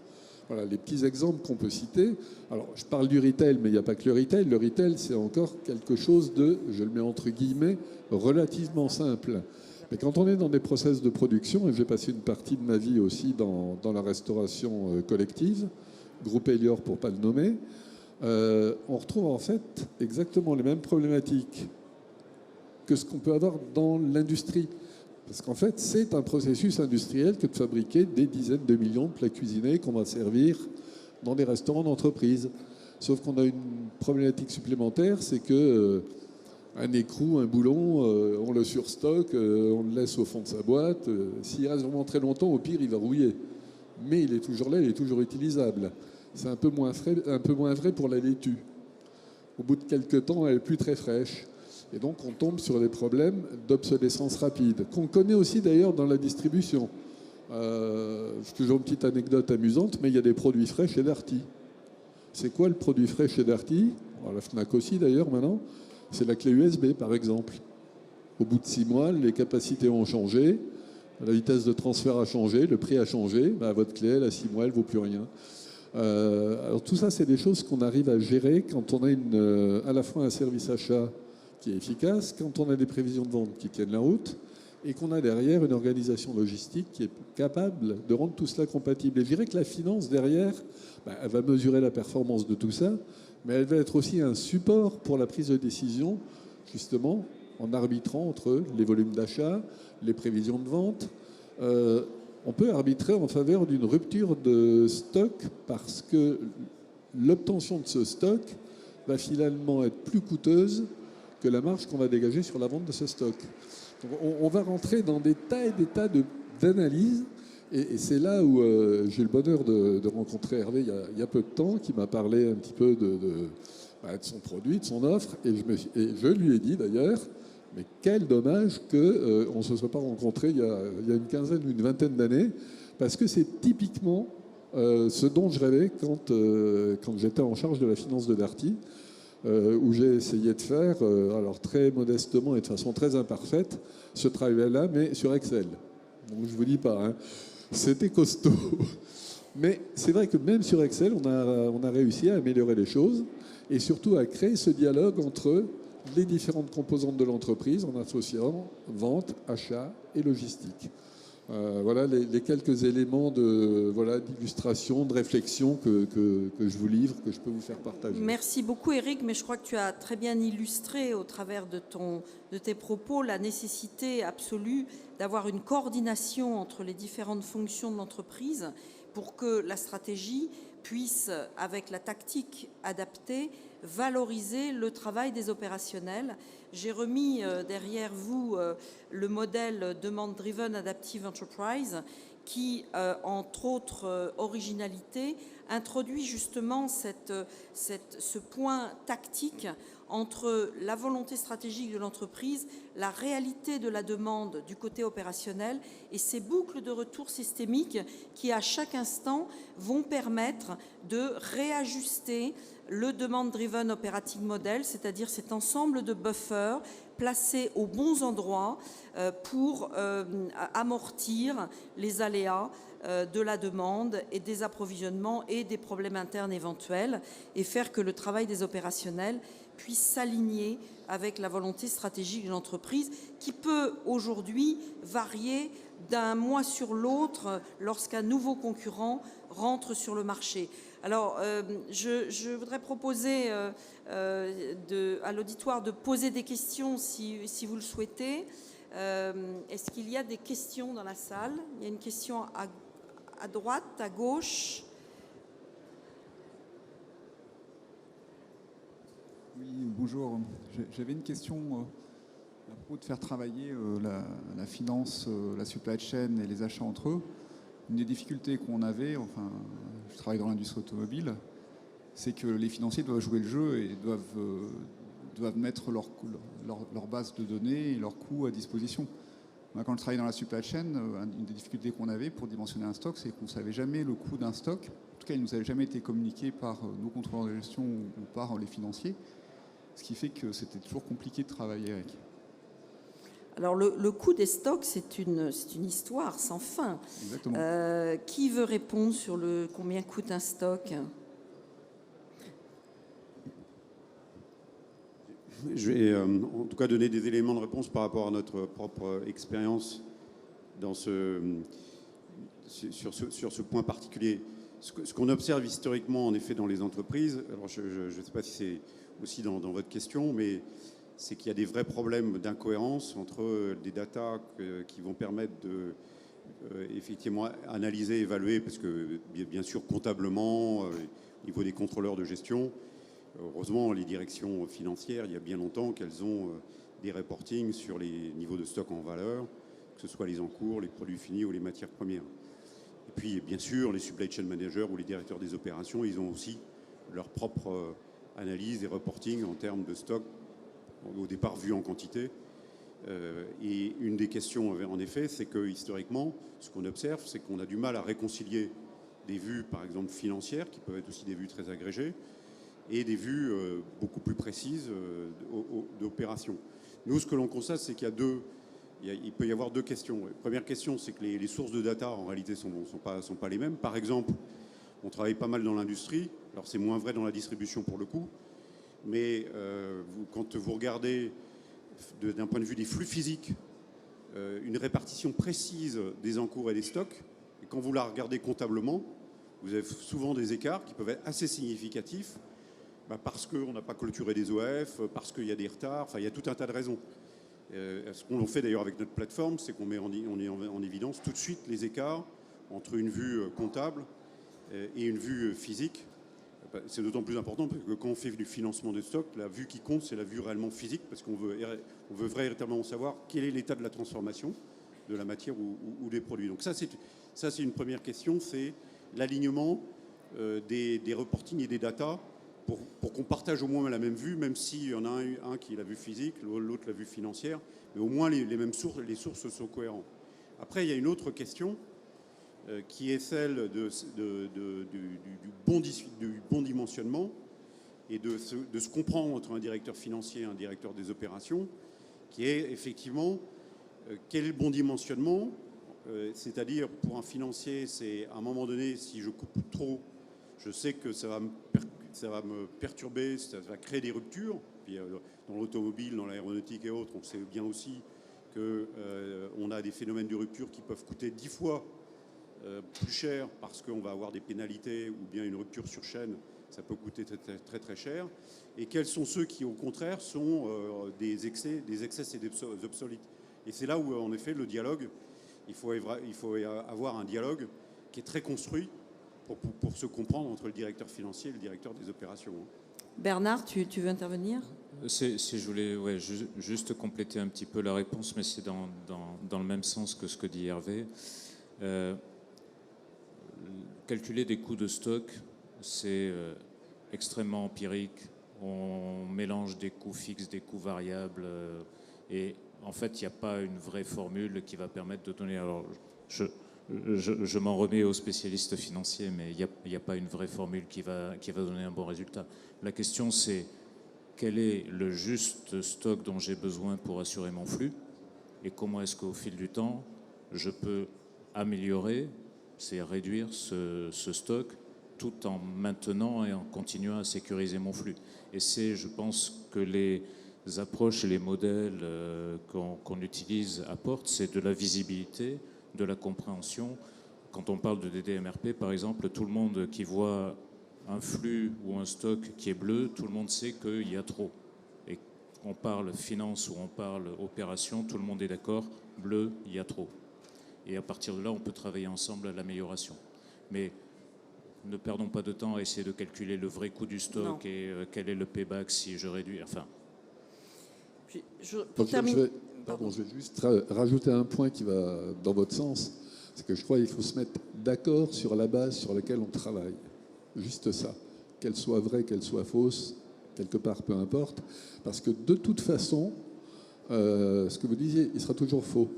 Voilà les petits exemples qu'on peut citer. Alors, je parle du retail, mais il n'y a pas que le retail. Le retail, c'est encore quelque chose de, je le mets entre guillemets, relativement simple. Mais quand on est dans des process de production, et j'ai passé une partie de ma vie aussi dans la restauration collective, groupe Elior pour ne pas le nommer, on retrouve en fait exactement les mêmes problématiques que ce qu'on peut avoir dans l'industrie. Parce qu'en fait, c'est un processus industriel que de fabriquer des dizaines de millions de plats cuisinés qu'on va servir dans des restaurants d'entreprise. Sauf qu'on a une problématique supplémentaire, c'est que un écrou, un boulon, on le surstocke, on le laisse au fond de sa boîte. S'il reste vraiment très longtemps, au pire, il va rouiller. Mais il est toujours là, il est toujours utilisable. C'est un peu moins vrai pour la laitue. Au bout de quelques temps, elle n'est plus très fraîche. Et donc, on tombe sur des problèmes d'obsolescence rapide, qu'on connaît aussi d'ailleurs dans la distribution. C'est toujours une petite anecdote amusante, mais il y a des produits frais chez Darty. C'est quoi le produit frais chez Darty? La Fnac aussi d'ailleurs maintenant. C'est la clé USB, par exemple. Au bout de 6 mois, les capacités ont changé, la vitesse de transfert a changé, le prix a changé. Votre clé, elle, à 6 mois, elle ne vaut plus rien. Alors tout ça, c'est des choses qu'on arrive à gérer quand on a à la fois un service achat qui est efficace, quand on a des prévisions de vente qui tiennent la route, et qu'on a derrière une organisation logistique qui est capable de rendre tout cela compatible. Et je dirais que la finance, derrière, elle va mesurer la performance de tout ça, mais elle va être aussi un support pour la prise de décision, justement, en arbitrant entre les volumes d'achat, les prévisions de vente. On peut arbitrer en faveur d'une rupture de stock parce que l'obtention de ce stock va finalement être plus coûteuse que la marge qu'on va dégager sur la vente de ce stock. Donc on va rentrer dans des tas et des tas d'analyses. Et c'est là où j'ai le bonheur de rencontrer Hervé il y a peu de temps, qui m'a parlé un petit peu de son produit, de son offre. Et je lui ai dit d'ailleurs, mais quel dommage qu'on ne se soit pas rencontrés il y a une quinzaine ou une vingtaine d'années, parce que c'est typiquement ce dont je rêvais quand j'étais en charge de la finance de Darty, où j'ai essayé de faire, alors très modestement et de façon très imparfaite, ce travail-là, mais sur Excel. Donc je ne vous dis pas, hein, c'était costaud. Mais c'est vrai que même sur Excel, on a réussi à améliorer les choses et surtout à créer ce dialogue entre les différentes composantes de l'entreprise en associant vente, achat et logistique. Voilà les quelques éléments d'illustration, de réflexion que je vous livre, que je peux vous faire partager. Merci beaucoup Eric, mais je crois que tu as très bien illustré au travers de tes propos la nécessité absolue d'avoir une coordination entre les différentes fonctions de l'entreprise pour que la stratégie puisse, avec la tactique adaptée, valoriser le travail des opérationnels. J'ai remis derrière vous le modèle Demand Driven Adaptive Enterprise qui, entre autres originalités, introduit justement ce point tactique entre la volonté stratégique de l'entreprise, la réalité de la demande du côté opérationnel et ces boucles de retour systémiques qui, à chaque instant, vont permettre de réajuster le Demand Driven Operating Model, c'est-à-dire cet ensemble de buffers placés aux bons endroits pour amortir les aléas de la demande et des approvisionnements et des problèmes internes éventuels et faire que le travail des opérationnels puisse s'aligner avec la volonté stratégique de l'entreprise qui peut aujourd'hui varier d'un mois sur l'autre lorsqu'un nouveau concurrent rentre sur le marché. Alors, je voudrais proposer à l'auditoire de poser des questions si vous le souhaitez. Est-ce qu'il y a des questions dans la salle? Il y a une question à droite, à gauche. Oui, bonjour. J'avais une question à propos de faire travailler la finance, la supply chain et les achats entre eux. Une des difficultés qu'on avait, enfin, je travaille dans l'industrie automobile, c'est que les financiers doivent jouer le jeu et doivent mettre leur base de données et leurs coûts à disposition. Moi, quand je travaillais dans la supply chain, une des difficultés qu'on avait pour dimensionner un stock, c'est qu'on ne savait jamais le coût d'un stock. En tout cas, il ne nous avait jamais été communiqué par nos contrôleurs de gestion ou par les financiers. Ce qui fait que c'était toujours compliqué de travailler avec. Alors le coût des stocks, c'est une histoire sans fin. Exactement. Qui veut répondre sur le combien coûte un stock? Je vais en tout cas donner des éléments de réponse par rapport à notre propre expérience sur ce point particulier. Ce qu'on observe historiquement, en effet, dans les entreprises, alors je ne sais pas si c'est aussi dans votre question, mais c'est qu'il y a des vrais problèmes d'incohérence entre des datas qui vont permettre de effectivement analyser, évaluer, parce que bien sûr comptablement, au niveau des contrôleurs de gestion, heureusement les directions financières, il y a bien longtemps qu'elles ont des reportings sur les niveaux de stock en valeur, que ce soit les encours, les produits finis ou les matières premières. Et puis bien sûr les supply chain managers ou les directeurs des opérations, ils ont aussi leur propre analyse et reporting en termes de stock, au départ vu en quantité. Et une des questions, en effet, c'est que historiquement, ce qu'on observe, c'est qu'on a du mal à réconcilier des vues, par exemple, financières, qui peuvent être aussi des vues très agrégées, et des vues beaucoup plus précises d'opérations. Nous, ce que l'on constate, c'est qu'il peut y avoir deux questions. La première question, c'est que les sources de data, en réalité, sont pas les mêmes. Par exemple, on travaille pas mal dans l'industrie. Alors, c'est moins vrai dans la distribution pour le coup. Mais quand vous regardez d'un point de vue des flux physiques, une répartition précise des encours et des stocks, et quand vous la regardez comptablement, vous avez souvent des écarts qui peuvent être assez significatifs, parce qu'on n'a pas clôturé des OF, parce qu'il y a des retards, enfin il y a tout un tas de raisons. Ce qu'on fait d'ailleurs avec notre plateforme, c'est qu'on met en évidence tout de suite les écarts entre une vue comptable et une vue physique. C'est d'autant plus important parce que quand on fait du financement de stock, la vue qui compte, c'est la vue réellement physique, parce qu'on veut véritablement savoir quel est l'état de la transformation de la matière ou des produits. Donc ça, c'est une première question, c'est l'alignement des reportings et des datas pour qu'on partage au moins la même vue, même s'il y en a un qui a la vue physique, l'autre la vue financière, mais au moins les mêmes sources, les sources sont cohérentes. Après, il y a une autre question qui est celle du bon dimensionnement et de ce qu'on prend entre un directeur financier et un directeur des opérations, qui est effectivement quel est le bon dimensionnement, c'est-à-dire pour un financier, c'est à un moment donné, si je coupe trop, je sais que ça va me perturber, ça va créer des ruptures. Puis, dans l'automobile, dans l'aéronautique et autres, on sait bien aussi qu'on a des phénomènes de rupture qui peuvent coûter 10 fois plus cher parce qu'on va avoir des pénalités ou bien une rupture sur chaîne, ça peut coûter très, très, très, très cher. Et quels sont ceux qui, au contraire, sont des excès et des obsolètes. Et c'est là où, en effet, le dialogue, il faut avoir un dialogue qui est très construit pour se comprendre entre le directeur financier et le directeur des opérations. Bernard, tu veux intervenir? Si je voulais juste compléter un petit peu la réponse, mais c'est dans le même sens que ce que dit Hervé. Calculer des coûts de stock, c'est extrêmement empirique. On mélange des coûts fixes, des coûts variables, et en fait, il n'y a pas une vraie formule qui va permettre de donner... Alors, je m'en remets aux spécialistes financiers, mais il n'y a pas une vraie formule qui va donner un bon résultat. La question, c'est quel est le juste stock dont j'ai besoin pour assurer mon flux et comment est-ce qu'au fil du temps, je peux améliorer, c'est réduire ce stock tout en maintenant et en continuant à sécuriser mon flux. Et c'est, je pense, que les approches et les modèles qu'on utilise apportent, c'est de la visibilité, de la compréhension. Quand on parle de DDMRP, par exemple, tout le monde qui voit un flux ou un stock qui est bleu, tout le monde sait qu'il y a trop. Et on parle finance ou on parle opération, tout le monde est d'accord, bleu, il y a trop. Et à partir de là, on peut travailler ensemble à l'amélioration. Mais ne perdons pas de temps à essayer de calculer le vrai coût du stock et quel est le payback si je réduis. Enfin. Je vais juste rajouter un point qui va dans votre sens. C'est que je crois qu'il faut se mettre d'accord sur la base sur laquelle on travaille. Juste ça. Qu'elle soit vraie, qu'elle soit fausse, quelque part, peu importe. Parce que de toute façon, ce que vous disiez, il sera toujours faux.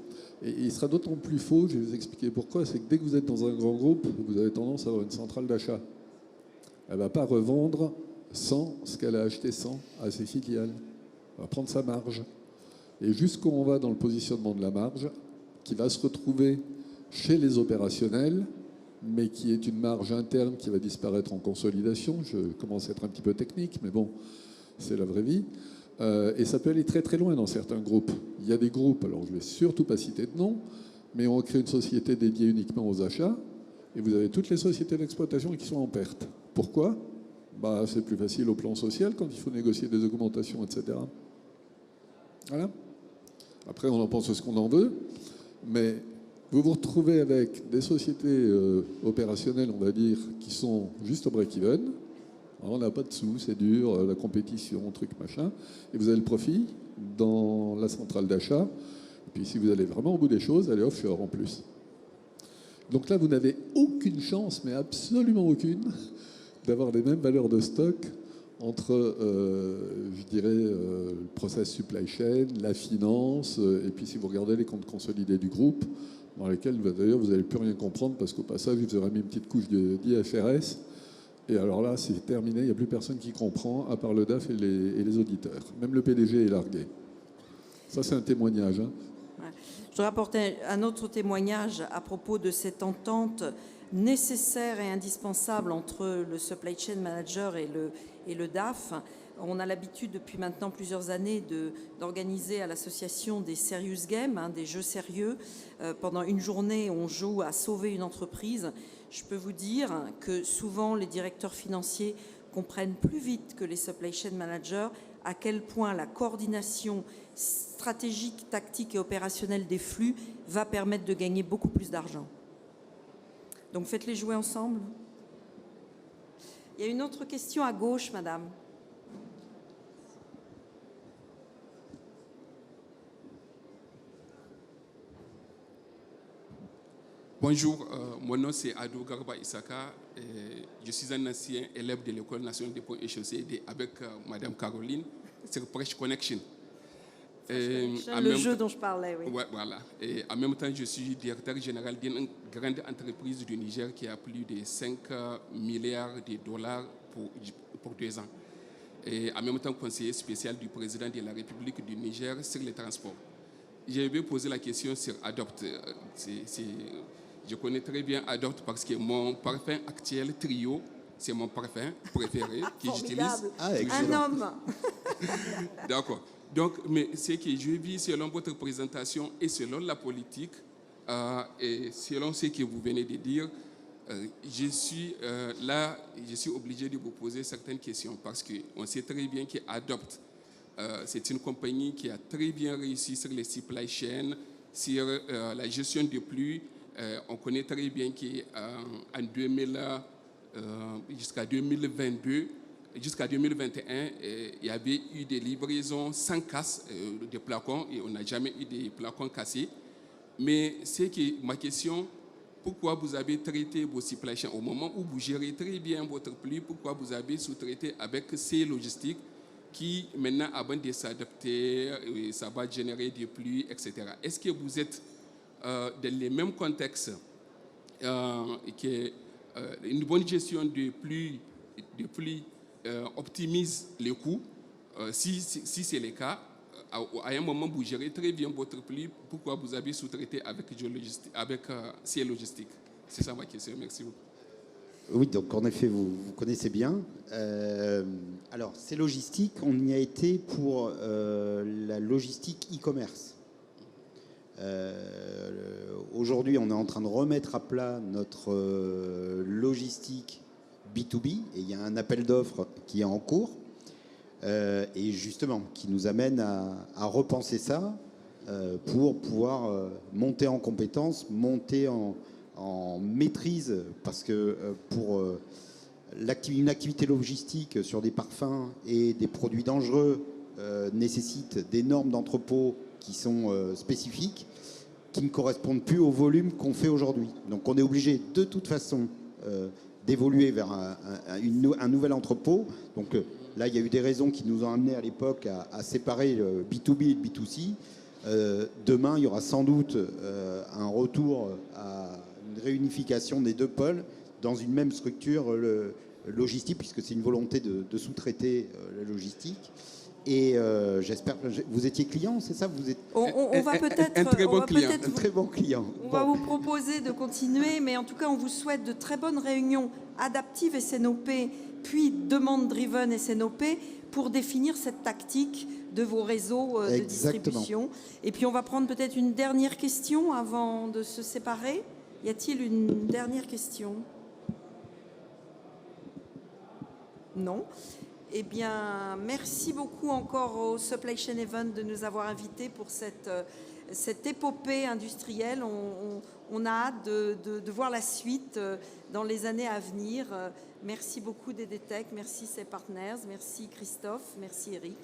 Et il sera d'autant plus faux, je vais vous expliquer pourquoi, c'est que dès que vous êtes dans un grand groupe, vous avez tendance à avoir une centrale d'achat. Elle ne va pas revendre sans ce qu'elle a acheté sans à ses filiales. Elle va prendre sa marge. Et jusqu'où on va dans le positionnement de la marge, qui va se retrouver chez les opérationnels, mais qui est une marge interne qui va disparaître en consolidation. Je commence à être un petit peu technique, mais bon, c'est la vraie vie. Et ça peut aller très très loin dans certains groupes. Il y a des groupes, alors je ne vais surtout pas citer de nom, mais on crée une société dédiée uniquement aux achats, et vous avez toutes les sociétés d'exploitation qui sont en perte. Pourquoi ? C'est plus facile au plan social quand il faut négocier des augmentations, etc. Voilà. Après, on en pense ce qu'on en veut, mais vous vous retrouvez avec des sociétés opérationnelles, on va dire, qui sont juste au break-even. On n'a pas de sous, c'est dur, la compétition, truc, machin. Et vous avez le profit dans la centrale d'achat. Et puis si vous allez vraiment au bout des choses, allez offshore en plus. Donc là, vous n'avez aucune chance, mais absolument aucune, d'avoir les mêmes valeurs de stock entre, je dirais, le process supply chain, la finance, et puis si vous regardez les comptes consolidés du groupe, dans lesquels d'ailleurs vous n'allez plus rien comprendre parce qu'au passage, ils vous auraient mis une petite couche d'IFRS. Et alors là, c'est terminé, il n'y a plus personne qui comprend, à part le DAF et les auditeurs. Même le PDG est largué. Ça, c'est un témoignage. Hein. Ouais. Je voudrais apporter un autre témoignage à propos de cette entente nécessaire et indispensable entre le supply chain manager et le DAF. On a l'habitude depuis maintenant plusieurs années d'organiser à l'association des serious games, des jeux sérieux. Pendant une journée, on joue à sauver une entreprise. Je peux vous dire que souvent, les directeurs financiers comprennent plus vite que les supply chain managers à quel point la coordination stratégique, tactique et opérationnelle des flux va permettre de gagner beaucoup plus d'argent. Donc faites-les jouer ensemble. Il y a une autre question à gauche, madame. Bonjour, mon nom c'est Adou Garba Isaka. Je suis un ancien élève de l'École nationale des ponts et chaussées avec Madame Caroline sur Fresh Connection. Le jeu dont je parlais, oui. Ouais, voilà. Et en même temps, je suis directeur général d'une grande entreprise du Niger qui a plus de 5 milliards de dollars pour 2 ans. Et en même temps, conseiller spécial du président de la République du Niger sur les transports. Je vais poser la question sur Adopt. Je connais très bien Adopt parce que mon parfum actuel, Trio, c'est mon parfum préféré que j'utilise. Un homme. D'accord. Donc, mais ce que je vis selon votre présentation et selon la politique et selon ce que vous venez de dire, je suis obligé de vous poser certaines questions parce qu'on sait très bien qu'Adopt, c'est une compagnie qui a très bien réussi sur les supply chains, sur la gestion des flux. On connaît très bien qu'en jusqu'à 2022, jusqu'à 2021, il y avait eu des livraisons sans casse de flacons et on n'a jamais eu des flacons cassés. Mais c'est que ma question, pourquoi vous avez traité vos supply chains au moment où vous gérez très bien votre flux, pourquoi vous avez sous-traité avec ces logistiques qui maintenant, avant de s'adapter, ça va générer des flux, etc. Est-ce que vous êtes dans les mêmes contextes que une bonne gestion de flux optimise les coûts? Si c'est le cas, à un moment vous gérez très bien votre flux, pourquoi vous avez sous-traité avec ces logistiques? C'est ça ma question, merci beaucoup. Oui, donc en effet, vous connaissez bien. Alors, ces logistiques, on y a été pour la logistique e-commerce. Aujourd'hui, on est en train de remettre à plat notre logistique B2B, et il y a un appel d'offres qui est en cours, et justement, qui nous amène à repenser ça pour pouvoir monter en compétences, monter en maîtrise, parce que pour une activité logistique sur des parfums et des produits dangereux nécessite des normes d'entrepôt qui sont spécifiques, qui ne correspondent plus au volume qu'on fait aujourd'hui. Donc on est obligé de toute façon d'évoluer vers un nouvel entrepôt. Donc là, il y a eu des raisons qui nous ont amenés à l'époque à séparer le B2B et le B2C. Demain, il y aura sans doute un retour à une réunification des deux pôles dans une même structure logistique, puisque c'est une volonté de sous-traiter la logistique. Et j'espère. Vous étiez client, c'est ça? Vous êtes on va peut-être un très bon client. un très bon client. On va vous proposer de continuer, mais en tout cas, on vous souhaite de très bonnes réunions adaptives SNOP, puis demande-driven SNOP, pour définir cette tactique de vos réseaux de distribution. Et puis, on va prendre peut-être une dernière question avant de se séparer. Y a-t-il une dernière question? Non. Eh bien, merci beaucoup encore au Supply Chain Event de nous avoir invités pour cette épopée industrielle. On a hâte de voir la suite dans les années à venir. Merci beaucoup DDTech, merci ses partenaires, merci Christophe, merci Eric.